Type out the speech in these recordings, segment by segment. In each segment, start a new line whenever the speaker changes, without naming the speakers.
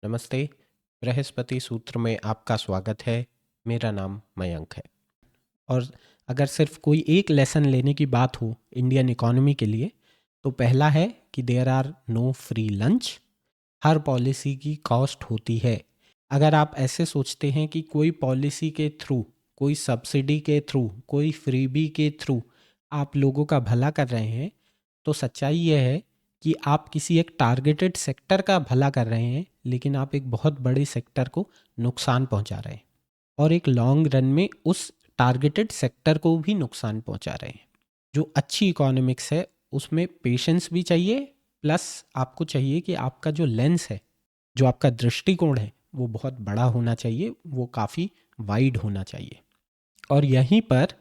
नमस्ते। बृहस्पति सूत्र में आपका स्वागत है। मेरा नाम मयंक है। और अगर सिर्फ कोई एक लेसन लेने की बात हो इंडियन इकोनॉमी के लिए, तो पहला है कि there are no free lunch. हर पॉलिसी की कॉस्ट होती है। अगर आप ऐसे सोचते हैं कि कोई पॉलिसी के थ्रू, कोई सब्सिडी के थ्रू, कोई फ्रीबी के थ्रू आप लोगों का भला कर रहे हैं, तो सच्चाई यह है कि आप किसी एक टारगेटेड सेक्टर का भला कर रहे हैं, लेकिन आप एक बहुत बड़े सेक्टर को नुकसान पहुंचा रहे हैं और एक लॉन्ग रन में उस टारगेटेड सेक्टर को भी नुकसान पहुंचा रहे हैं। जो अच्छी इकोनॉमिक्स है उसमें पेशेंस भी चाहिए, प्लस आपको चाहिए कि आपका जो लेंस है, जो आपका दृष्टिकोण है, वो बहुत बड़ा होना चाहिए, वो काफ़ी वाइड होना चाहिए। और यहीं पर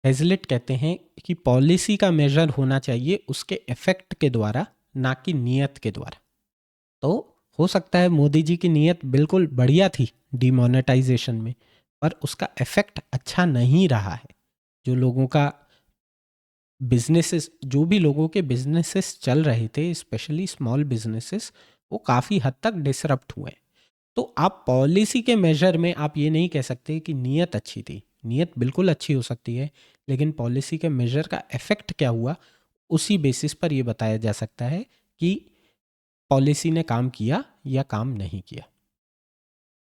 हेजलेट कहते हैं कि पॉलिसी का मेजर होना चाहिए उसके इफेक्ट के द्वारा, ना कि नियत के द्वारा। तो हो सकता है मोदी जी की नियत बिल्कुल बढ़िया थी डिमोनेटाइजेशन में, पर उसका इफेक्ट अच्छा नहीं रहा है। जो लोगों का बिजनेसेस, जो भी लोगों के बिजनेसेस चल रहे थे, स्पेशली स्मॉल बिजनेसेस, वो काफ़ी हद तक डिसरप्ट हुए। तो आप पॉलिसी के मेजर में आप ये नहीं कह सकते कि नियत अच्छी थी। नियत बिल्कुल अच्छी हो सकती है, लेकिन पॉलिसी के मेजर का इफेक्ट क्या हुआ, उसी बेसिस पर ये बताया जा सकता है कि पॉलिसी ने काम किया या काम नहीं किया।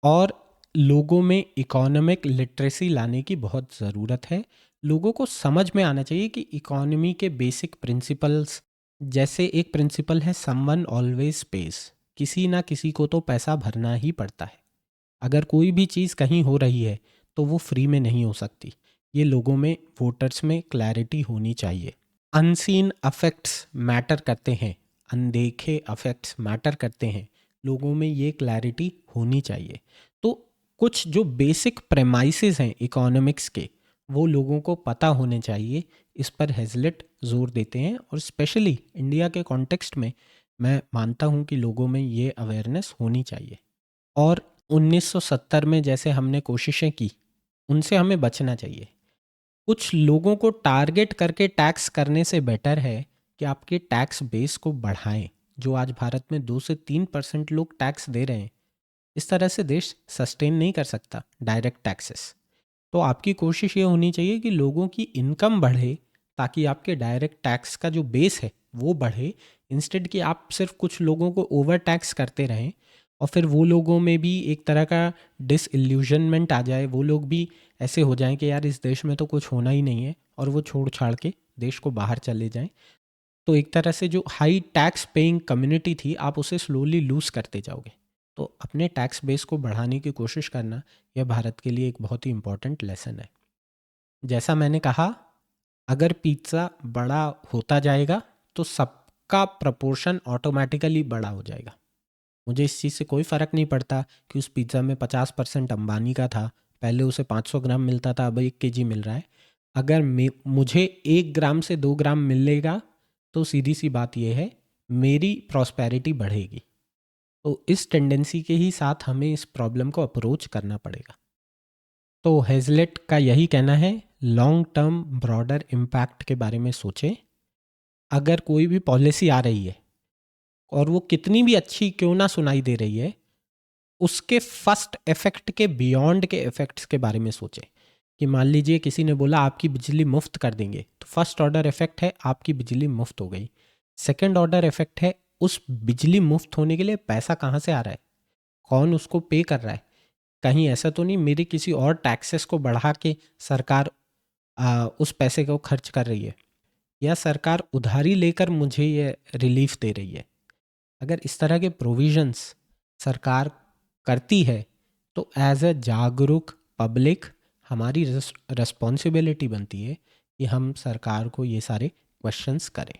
और लोगों में इकोनॉमिक लिटरेसी लाने की बहुत ज़रूरत है। लोगों को समझ में आना चाहिए कि इकोनॉमी के बेसिक प्रिंसिपल्स, जैसे एक प्रिंसिपल है समवन ऑलवेज पेज, किसी ना किसी को तो पैसा भरना ही पड़ता है। अगर कोई भी चीज़ कहीं हो रही है तो वो फ्री में नहीं हो सकती। ये लोगों में, वोटर्स में क्लैरिटी होनी चाहिए। अनसीन अफेक्ट्स मैटर करते हैं, अनदेखे अफेक्ट्स मैटर करते हैं। लोगों में ये क्लैरिटी होनी चाहिए। तो कुछ जो बेसिक प्रेमाइसेस हैं इकोनॉमिक्स के, वो लोगों को पता होने चाहिए। इस पर हेजलेट जोर देते हैं, और स्पेशली इंडिया के कॉन्टेक्स्ट में मैं मानता हूँ कि लोगों में ये अवेयरनेस होनी चाहिए। और 1970 में जैसे हमने कोशिशें की, उनसे हमें बचना चाहिए। कुछ लोगों को टारगेट करके टैक्स करने से बेटर है कि आपके टैक्स बेस को बढ़ाएं। जो आज भारत में 2 से 3% लोग टैक्स दे रहे हैं, इस तरह से देश सस्टेन नहीं कर सकता डायरेक्ट टैक्सेस। तो आपकी कोशिश ये होनी चाहिए कि लोगों की इनकम बढ़े, ताकि आपके डायरेक्ट टैक्स का जो बेस है वो बढ़े, इंस्टेड कि आप सिर्फ कुछ लोगों को ओवर टैक्स करते रहें और फिर वो लोगों में भी एक तरह का डिसइल्यूजनमेंट आ जाए। वो लोग भी ऐसे हो जाएं कि यार इस देश में तो कुछ होना ही नहीं है, और वो छोड़ छाड़ के देश को बाहर चले जाएं। तो एक तरह से जो हाई टैक्स पेइंग कम्युनिटी थी, आप उसे स्लोली लूज करते जाओगे। तो अपने टैक्स बेस को बढ़ाने की कोशिश करना, यह भारत के लिए एक बहुत ही इम्पोर्टेंट लेसन है। जैसा मैंने कहा, अगर पिज़्ज़ा बड़ा होता जाएगा तो सबका प्रपोर्शन ऑटोमेटिकली बड़ा हो जाएगा। मुझे इस चीज़ से कोई फ़र्क नहीं पड़ता कि उस पिज़्ज़ा में 50% अंबानी का था, पहले उसे 500 ग्राम मिलता था, अब 1 केजी मिल रहा है। अगर मुझे 1 ग्राम से 2 ग्राम मिलेगा, तो सीधी सी बात यह है, मेरी प्रॉस्पेरिटी बढ़ेगी। तो इस टेंडेंसी के ही साथ हमें इस प्रॉब्लम को अप्रोच करना पड़ेगा। तो हेजलेट का यही कहना है, लॉन्ग टर्म ब्रॉडर इम्पैक्ट के बारे में सोचें। अगर कोई भी पॉलिसी आ रही है, और वो कितनी भी अच्छी क्यों ना सुनाई दे रही है, उसके फर्स्ट इफेक्ट के बियॉन्ड के इफेक्ट्स के बारे में सोचें। कि मान लीजिए किसी ने बोला आपकी बिजली मुफ्त कर देंगे, तो फर्स्ट ऑर्डर इफेक्ट है आपकी बिजली मुफ्त हो गई। सेकंड ऑर्डर इफेक्ट है उस बिजली मुफ्त होने के लिए पैसा कहाँ से आ रहा है, कौन उसको पे कर रहा है। कहीं ऐसा तो नहीं मेरी किसी और टैक्सेस को बढ़ा के सरकार उस पैसे को खर्च कर रही है, या सरकार उधारी लेकर मुझे ये रिलीफ दे रही है। अगर इस तरह के प्रोविजंस सरकार करती है, तो एज अ जागरूक पब्लिक हमारी रिस्पॉन्सिबिलिटी बनती है कि हम सरकार को ये सारे क्वेश्चंस करें।